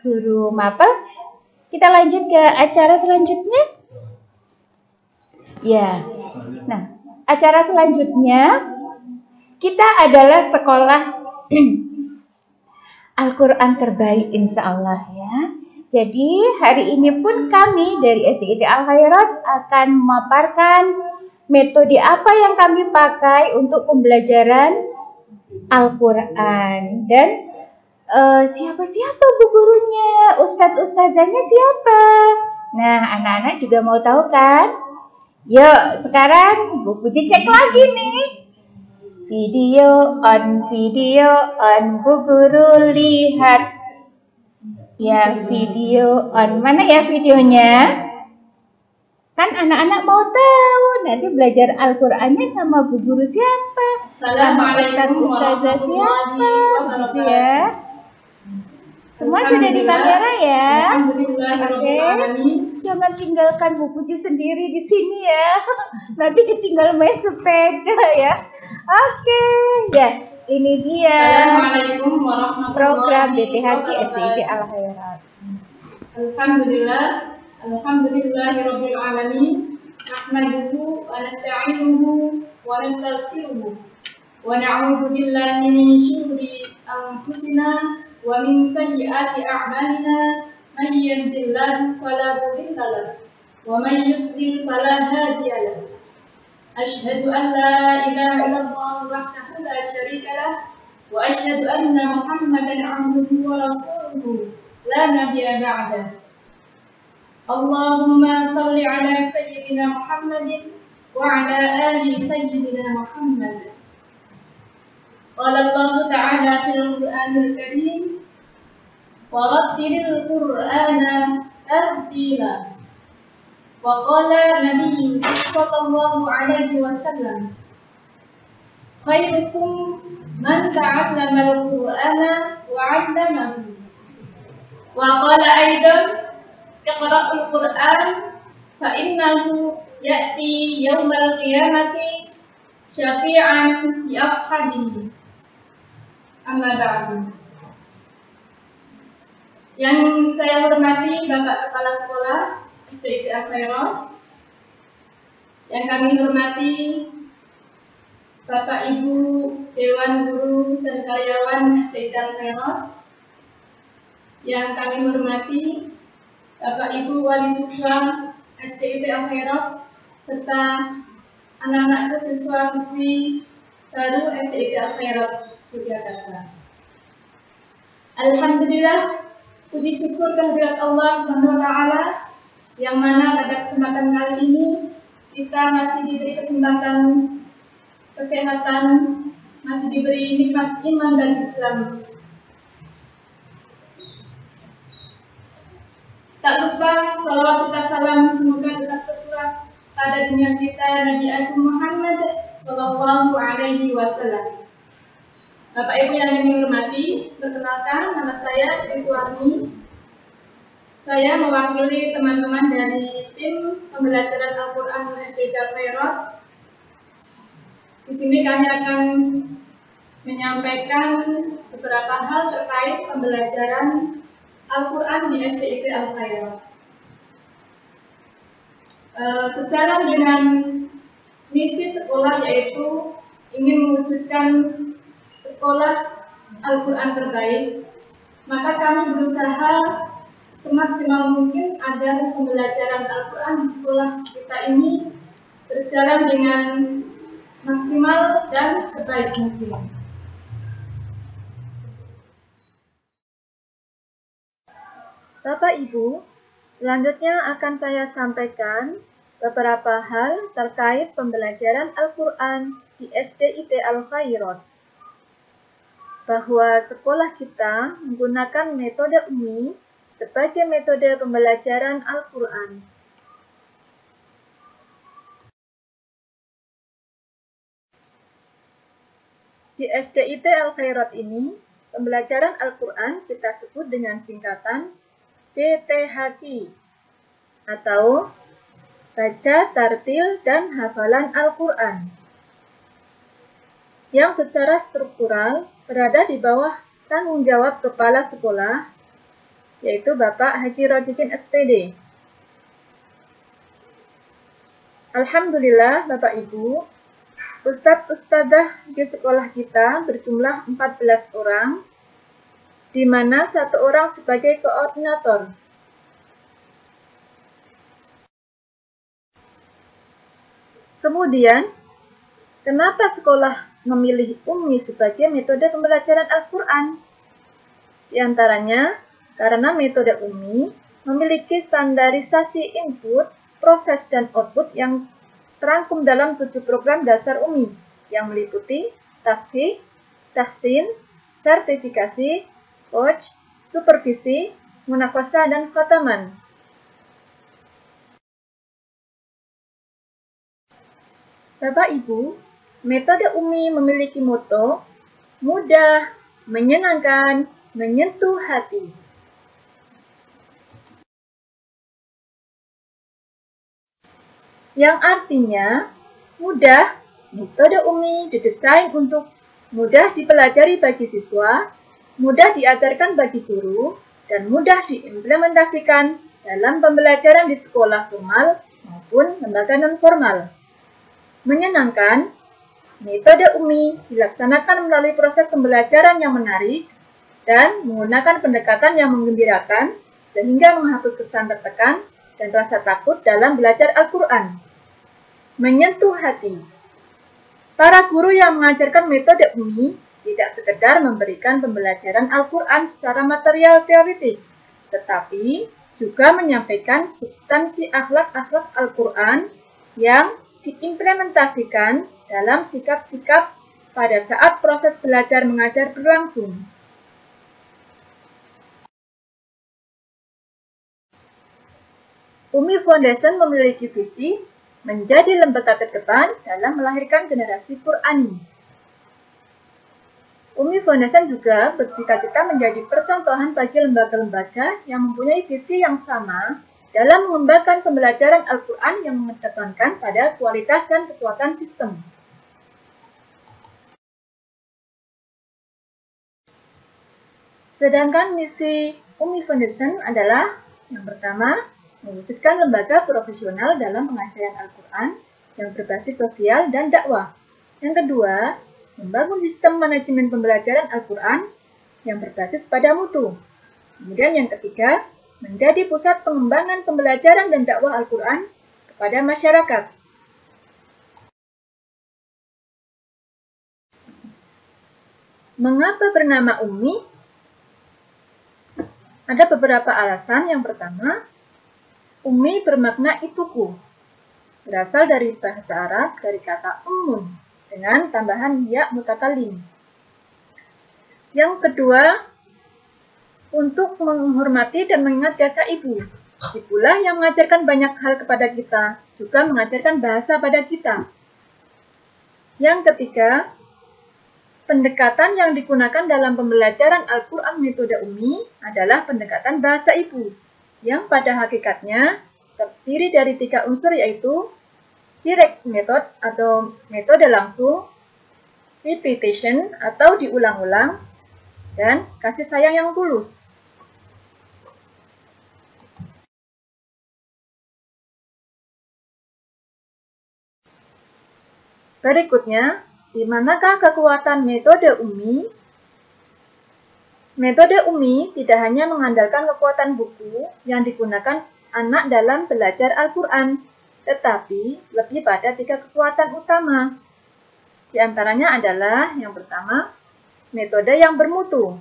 Guru Mapel. Kita lanjut ke acara selanjutnya. Ya. Nah, acara selanjutnya kita adalah sekolah Al-Quran terbaik insya Allah ya. Jadi hari ini pun kami dari SDIT Al-Khairat akan memaparkan metode apa yang kami pakai untuk pembelajaran Al-Quran. Dan siapa-siapa bu gurunya, ustadz-ustazahnya siapa? Nah, anak-anak juga mau tahu kan? Yuk, sekarang Bu Puji cek lagi nih. Video on Bu Guru lihat. Ya, video on. Mana ya videonya? Kan anak-anak mau tahu nanti belajar Al-Qur'annya sama Bu Guru siapa? Sama ustazah siapa? Gitu ya. Semua sudah di kamera ya. Oke. Jangan tinggalkan Bu Puji sendiri di sini ya. Nanti ditinggal main sepeda ya. Oke. Ya, ini dia program BTHQ SDIT Al-Khairat. Alhamdulillahirabbil alamin. Nahmaduhu wa nasta'inuhu wa nastaghfiruhu wa na'udzu billahi min syururi anfusina wa min sayyiati a'malina. Man yahdihillahu fala mudilla lahu wa man yudlil fala hadiya lahu. Asyhadu an la ilaha illallah wahdahu la syarika lah wa asyhadu anna Muhammadan 'abduhu wa rasuluhu la nabiyya ba'dahu. Allahumma salli ala sayyidina Muhammadin wa ala ali sayyidina Muhammad. Qala Allah ta'ala fil Qur'anil Karim wa rattilil Qur'ana tartila. Wa qala Nabi sallallahu alaihi wasallam, khairukum man ta'allama al-Qur'ana wa 'allamahu. Wa qala aidan, iqra'ul Qur'an fa innahu ya'ti yaumal qiyamati syafi'an li ashabihi. Amma ba'du. Yang saya hormati Bapak Kepala Sekolah SDIT Al-Khairat, yang kami hormati Bapak Ibu Dewan Guru dan karyawan SDIT Al-Khairat, yang kami hormati Bapak Ibu Wali Siswa SDIT Al-Khairat, serta anak-anak siswa-siswi baru SDIT Al-Khairat Yogyakarta. Alhamdulillah, puji syukur kehadirat Allah Subhanahu wa Ta'ala, yang mana pada kesempatan kali ini kita masih diberi kesempatan kesehatan, masih diberi nikmat iman dan Islam. Tak lupa salawat serta salam semoga tetap tercurah pada dunia kita Nabi Agung Muhammad Sallallahu Alaihi Wasallam. Bapak Ibu yang kami hormati, perkenalkan nama saya Iswarni. Saya mewakili teman-teman dari tim pembelajaran Al-Quran SDIT Al-Khairat. Di sini kami akan menyampaikan beberapa hal terkait pembelajaran Al-Quran di SDIT Al-Khairat. Sejalan dengan misi sekolah, yaitu ingin mewujudkan sekolah Al-Quran terbaik, maka kami berusaha semaksimal mungkin agar pembelajaran Al-Quran di sekolah kita ini berjalan dengan maksimal dan sebaik mungkin. Bapak Ibu, selanjutnya akan saya sampaikan beberapa hal terkait pembelajaran Al-Quran di SDIT Al-Khairat. Bahwa sekolah kita menggunakan metode UMI sebagai metode pembelajaran Al-Quran. Di SDIT Al-Khairat ini, pembelajaran Al-Quran kita sebut dengan singkatan BTHQ atau Baca, Tartil, dan Hafalan Al-Quran, yang secara struktural berada di bawah tanggung jawab kepala sekolah yaitu Bapak Haji Rodikin SPD. Alhamdulillah Bapak Ibu, Ustadz-Ustadzah di sekolah kita berjumlah 14 orang, di mana 1 orang sebagai koordinator. Kemudian, kenapa sekolah memilih UMI sebagai metode pembelajaran Al-Quran? Di antaranya, karena metode UMI memiliki standarisasi input, proses, dan output yang terangkum dalam 7 program dasar UMI yang meliputi tasghih, tahsin, sertifikasi, coach, supervisi, munakosah, dan khataman. Bapak Ibu, metode UMI memiliki moto mudah, menyenangkan, menyentuh hati. Yang artinya, mudah, metode UMI didesain untuk mudah dipelajari bagi siswa, mudah diajarkan bagi guru, dan mudah diimplementasikan dalam pembelajaran di sekolah formal maupun lembaga non-formal. Menyenangkan, metode UMI dilaksanakan melalui proses pembelajaran yang menarik dan menggunakan pendekatan yang menggembirakan sehingga menghapus kesan tertekan dan rasa takut dalam belajar Al-Quran. Menyentuh hati. Para guru yang mengajarkan metode UMI tidak sekedar memberikan pembelajaran Al-Quran secara material teoritik, tetapi juga menyampaikan substansi akhlak-akhlak Al-Quran yang diimplementasikan dalam sikap-sikap pada saat proses belajar mengajar berlangsung. UMI Foundation memiliki visi menjadi lembaga terdepan dalam melahirkan generasi Qurani. UMI Foundation juga bercita-cita menjadi percontohan bagi lembaga-lembaga yang mempunyai visi yang sama dalam mengembangkan pembelajaran Al-Quran yang mengedepankan pada kualitas dan kekuatan sistem. Sedangkan misi UMI Foundation adalah yang pertama, mewujudkan lembaga profesional dalam pengajaran Al-Quran yang berbasis sosial dan dakwah. Yang kedua, membangun sistem manajemen pembelajaran Al-Quran yang berbasis pada mutu. Kemudian yang ketiga, menjadi pusat pengembangan pembelajaran dan dakwah Al-Quran kepada masyarakat. Mengapa bernama UMI? Ada beberapa alasan. Yang pertama, UMI bermakna ibuku. Berasal dari bahasa Arab dari kata ummun dengan tambahan ya mutakalim. Yang kedua, untuk menghormati dan mengingat jasa ibu. Ibulah yang mengajarkan banyak hal kepada kita, juga mengajarkan bahasa pada kita. Yang ketiga, pendekatan yang digunakan dalam pembelajaran Al-Quran metode UMI adalah pendekatan bahasa ibu, yang pada hakikatnya terdiri dari 3 unsur, yaitu direct method atau metode langsung, repetition atau diulang-ulang, dan kasih sayang yang tulus. Berikutnya, di manakah kekuatan metode UMI? Metode UMI tidak hanya mengandalkan kekuatan buku yang digunakan anak dalam belajar Al-Quran, tetapi lebih pada 3 kekuatan utama. Di antaranya adalah yang pertama, metode yang bermutu.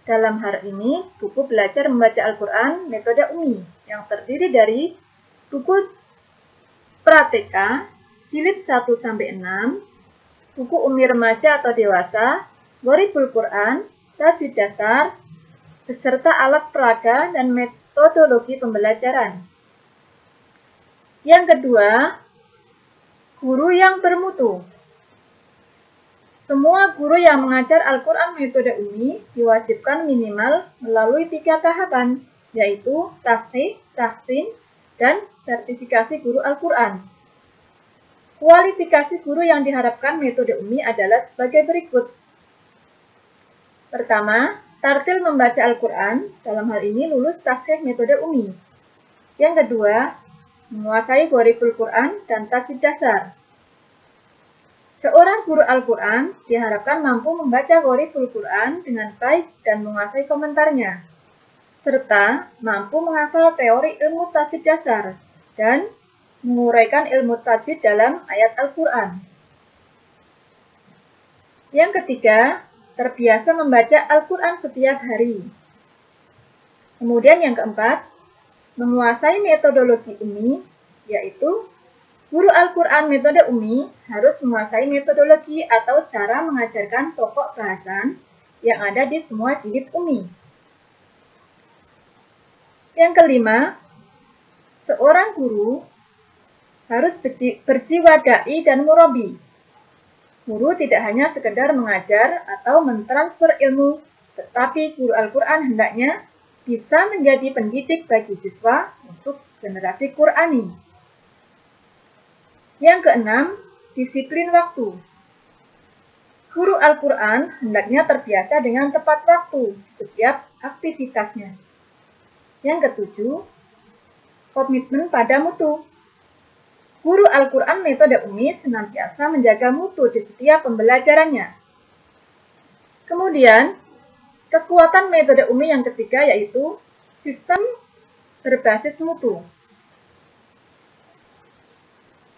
Dalam hal ini, buku belajar membaca Al-Quran metode UMI yang terdiri dari buku Prateka, jilid 1-6, buku UMI remaja atau dewasa, Gharibul Quran, tajwid dasar, beserta alat peraga dan metodologi pembelajaran. Yang kedua, guru yang bermutu. Semua guru yang mengajar Al-Quran metode UMI diwajibkan minimal melalui 3 tahapan, yaitu tasghih, tahsin, dan sertifikasi guru Al-Quran. Kualifikasi guru yang diharapkan metode UMI adalah sebagai berikut. Pertama, tartil membaca Al-Quran, dalam hal ini lulus tasghih metode Umi. Yang kedua, menguasai Gharibul Quran dan tajwid dasar. Seorang guru Al-Quran diharapkan mampu membaca Gharibul Quran dengan baik dan menguasai komentarnya, serta mampu menghafal teori ilmu tajwid dasar dan menguraikan ilmu tajwid dalam ayat Al-Quran. Yang ketiga, terbiasa membaca Al-Quran setiap hari. Kemudian yang keempat, menguasai metodologi Umi, yaitu guru Al-Quran metode Umi harus menguasai metodologi atau cara mengajarkan pokok bahasan yang ada di semua jilid Umi. Yang kelima, seorang guru harus berjiwa da'i dan murabi. Guru tidak hanya sekedar mengajar atau mentransfer ilmu, tetapi guru Al-Quran hendaknya bisa menjadi pendidik bagi siswa untuk generasi Qurani. Yang keenam, disiplin waktu. Guru Al-Quran hendaknya terbiasa dengan tepat waktu setiap aktivitasnya. Yang ketujuh, komitmen pada mutu. Guru Al-Quran metode Umi senantiasa menjaga mutu di setiap pembelajarannya. Kemudian, kekuatan metode Umi yang ketiga yaitu sistem berbasis mutu.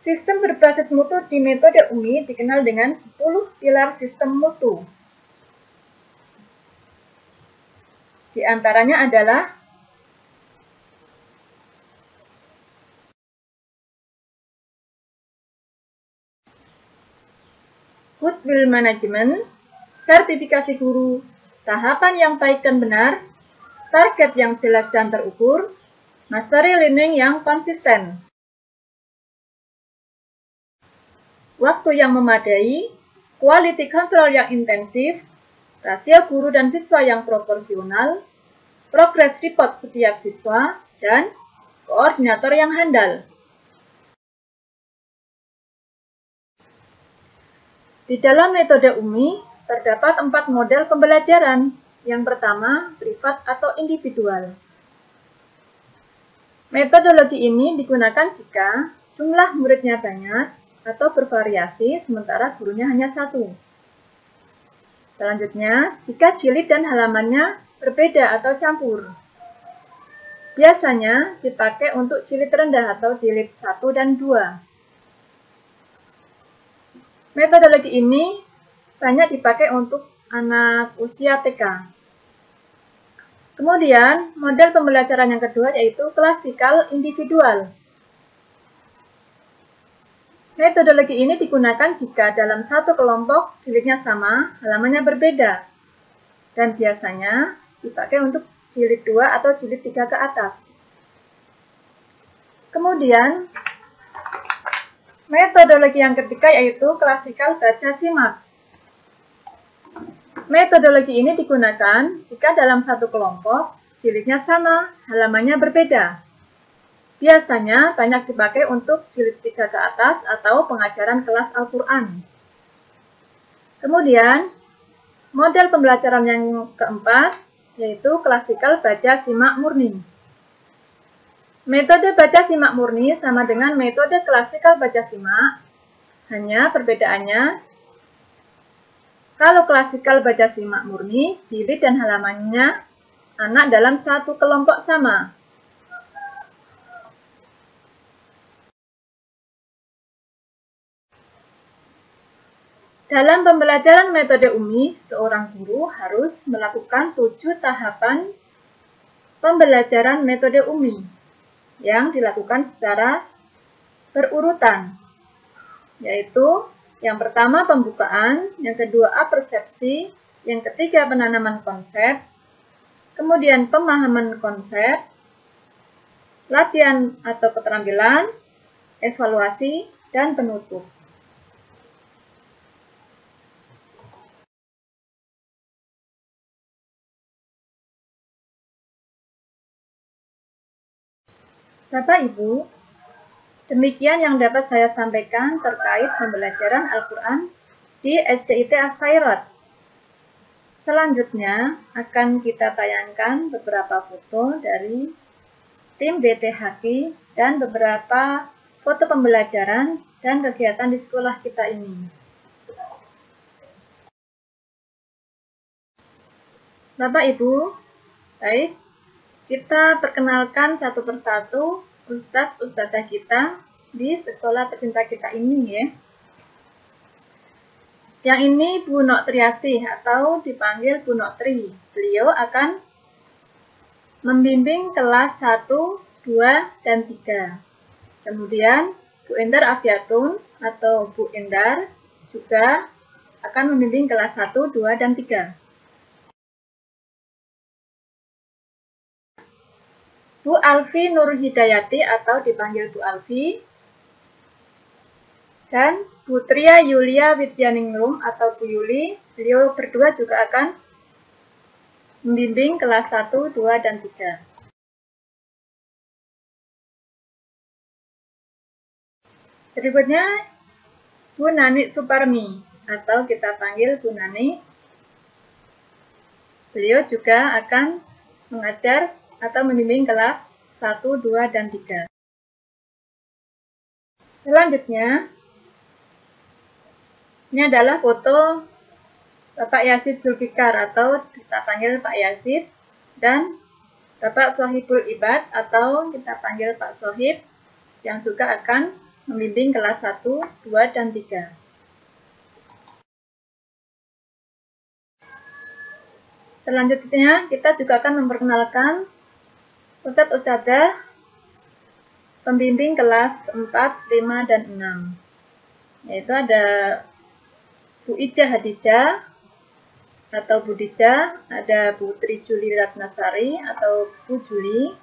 Sistem berbasis mutu di metode Umi dikenal dengan 10 pilar sistem mutu. Di antaranya adalah Goodwill Management, sertifikasi guru, tahapan yang baik dan benar, target yang jelas dan terukur, mastery learning yang konsisten. Waktu yang memadai, quality control yang intensif, rasio guru dan siswa yang proporsional, progress report setiap siswa, dan koordinator yang handal. Di dalam metode Umi, terdapat 4 model pembelajaran. Yang pertama, privat atau individual. Metodologi ini digunakan jika jumlah muridnya banyak atau bervariasi sementara gurunya hanya satu. Selanjutnya, jika jilid dan halamannya berbeda atau campur. Biasanya dipakai untuk jilid rendah atau jilid 1 dan 2. Metodologi ini banyak dipakai untuk anak usia TK. Kemudian, model pembelajaran yang kedua yaitu klasikal individual. Metodologi ini digunakan jika dalam satu kelompok jilidnya sama, halamannya berbeda, dan biasanya dipakai untuk jilid 2 atau jilid 3 ke atas. Kemudian, metodologi yang ketiga yaitu klasikal baca simak. Metodologi ini digunakan jika dalam satu kelompok jilidnya sama, halamannya berbeda. Biasanya banyak dipakai untuk jilid 3 ke atas atau pengajaran kelas Al-Quran. Kemudian, model pembelajaran yang keempat yaitu klasikal baca simak murni. Metode baca simak murni sama dengan metode klasikal baca simak, hanya perbedaannya kalau klasikal baca simak murni, jilid dan halamannya anak dalam satu kelompok sama. Dalam pembelajaran metode Umi, seorang guru harus melakukan 7 tahapan pembelajaran metode Umi yang dilakukan secara berurutan, yaitu yang pertama pembukaan, yang kedua apersepsi, yang ketiga penanaman konsep, kemudian pemahaman konsep, latihan atau keterampilan, evaluasi, dan penutup. Bapak Ibu, demikian yang dapat saya sampaikan terkait pembelajaran Al-Quran di SDIT Al-Khairat. Selanjutnya akan kita tayangkan beberapa foto dari tim BTHQ dan beberapa foto pembelajaran dan kegiatan di sekolah kita ini. Bapak Ibu, baik, kita perkenalkan satu persatu Ustadz-Ustadzah kita di sekolah tercinta kita ini ya. Yang ini Bu Noktriasih atau dipanggil Bu Noktri. Beliau akan membimbing kelas 1, 2, dan 3. Kemudian Bu Endar Afiatun atau Bu Endar juga akan membimbing kelas 1, 2, dan 3. Bu Alfi Nur Hidayati atau dipanggil Bu Alfi dan Bu Tria Yulia Widyaningrum atau Bu Yuli. Beliau berdua juga akan membimbing kelas 1, 2, dan 3. Berikutnya Bu Nani Suparmi atau kita panggil Bu Nani. Beliau juga akan mengajar atau membimbing kelas 1, 2, dan 3. Selanjutnya, ini adalah foto Bapak Yazid Zulfikar atau kita panggil Pak Yazid dan Bapak Sohibul Ibad atau kita panggil Pak Sohib yang juga akan membimbing kelas 1, 2, dan 3. Selanjutnya, kita juga akan memperkenalkan Ustadz-Ustadzah pembimbing kelas 4, 5, dan 6. Yaitu ada Bu Ija Hadijah atau Bu Dija, ada Bu Tri Juli Ratnasari atau Bu Juli,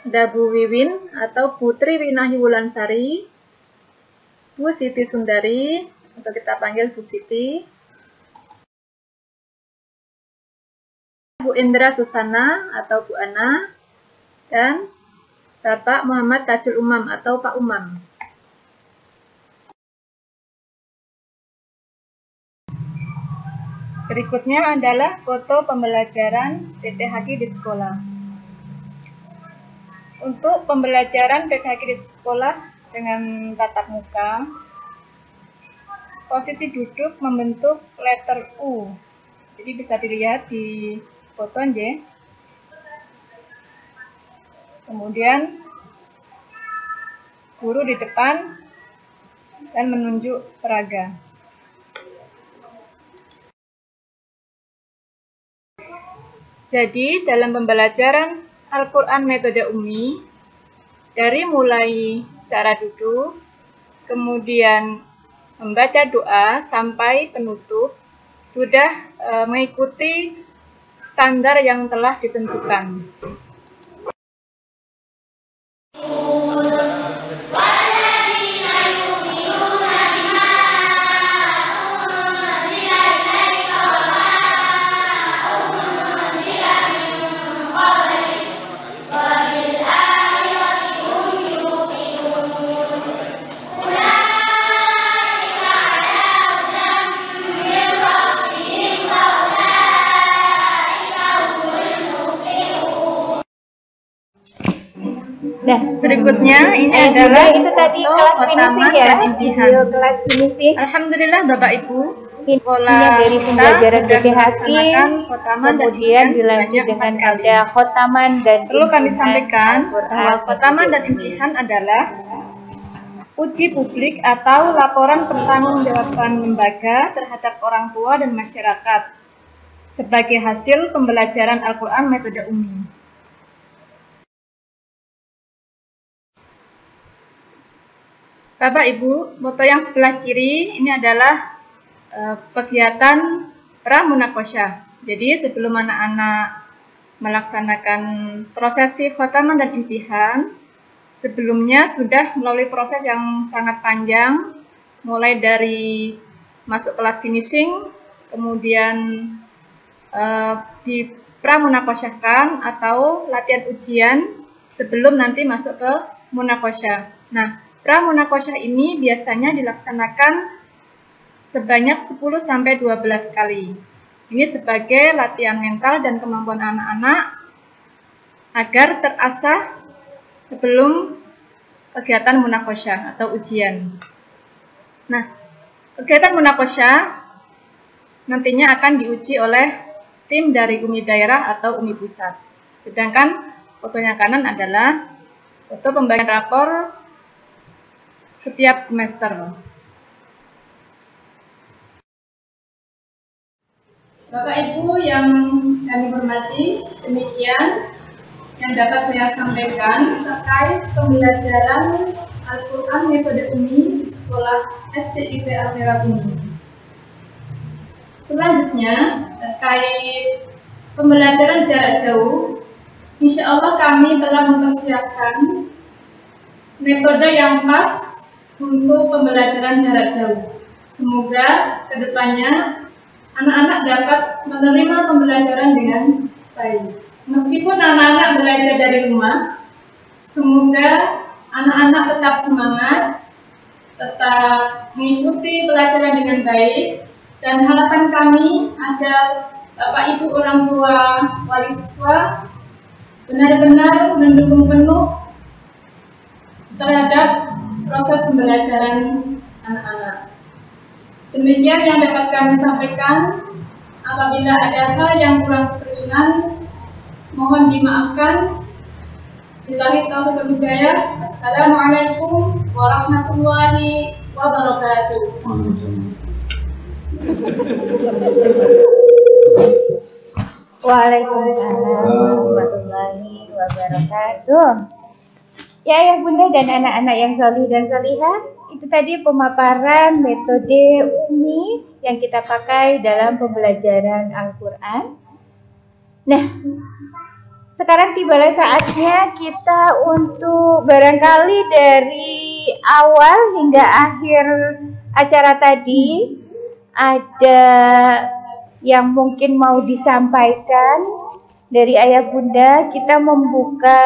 ada Bu Wiwin atau Putri Winahi Wulansari, Bu Siti Sundari atau kita panggil Bu Siti, Bu Indra Susana atau Bu Ana, dan Bapak Muhammad Tajul Umam atau Pak Umam. Berikutnya adalah foto pembelajaran BTHQ di sekolah. Untuk pembelajaran BTHQ di sekolah dengan tatap muka, posisi duduk membentuk letter U. Jadi bisa dilihat di foto aja. Kemudian guru di depan dan menunjuk peraga. Jadi dalam pembelajaran Al-Quran metode Umi, dari mulai cara duduk, kemudian membaca doa sampai penutup, sudah mengikuti standar yang telah ditentukan. Nah, berikutnya ini adalah itu tadi kelas finishing ya, video kelas finishing. Alhamdulillah Bapak Ibu, sekolah dari pembelajaran BTHQ, kemudian dilanjut dengan ada khotaman dan perlu kami sampaikan bahwa khotaman dan imtihan adalah uji publik atau laporan pertanggungjawaban lembaga terhadap orang tua dan masyarakat sebagai hasil pembelajaran Al-Quran metode Umi. Bapak Ibu, foto yang sebelah kiri ini adalah kegiatan pramunakosyah. Jadi sebelum anak-anak melaksanakan prosesi khotaman dan imtihan, sebelumnya sudah melalui proses yang sangat panjang, mulai dari masuk kelas finishing, kemudian di pramunakosyahkan atau latihan ujian sebelum nanti masuk ke munakosyah. Nah, pramunakosyah ini biasanya dilaksanakan sebanyak 10-12 kali. Ini sebagai latihan mental dan kemampuan anak-anak agar terasah sebelum kegiatan munakosyah atau ujian. Nah, kegiatan munakosyah nantinya akan diuji oleh tim dari UMI daerah atau UMI pusat. Sedangkan foto yang kanan adalah foto pembagian rapor setiap semester. Bapak Ibu yang kami hormati, demikian yang dapat saya sampaikan terkait pembelajaran Al-Quran metode UMI di sekolah SDIP Al-Merah ini. Selanjutnya, terkait pembelajaran jarak jauh, insya Allah kami telah mempersiapkan metode yang pas untuk pembelajaran jarak jauh. Semoga kedepannya anak-anak dapat menerima pembelajaran dengan baik. Meskipun anak-anak belajar dari rumah, semoga anak-anak tetap semangat, tetap mengikuti pelajaran dengan baik, dan harapan kami agar Bapak Ibu orang tua wali siswa benar-benar mendukung penuh terhadap proses pembelajaran anak-anak. Demikian yang dapat kami sampaikan. Apabila ada hal yang kurang berkenan, mohon dimaafkan. Billahi taufiq wal hidayah. Assalamualaikum warahmatullahi wabarakatuh. Waalaikumsalam warahmatullahi wabarakatuh. Ya ayah bunda dan anak-anak yang solih dan solihah, itu tadi pemaparan metode UMI yang kita pakai dalam pembelajaran Al-Quran. Nah, sekarang tibalah saatnya kita untuk barangkali dari awal hingga akhir acara tadi ada yang mungkin mau disampaikan dari ayah bunda. Kita membuka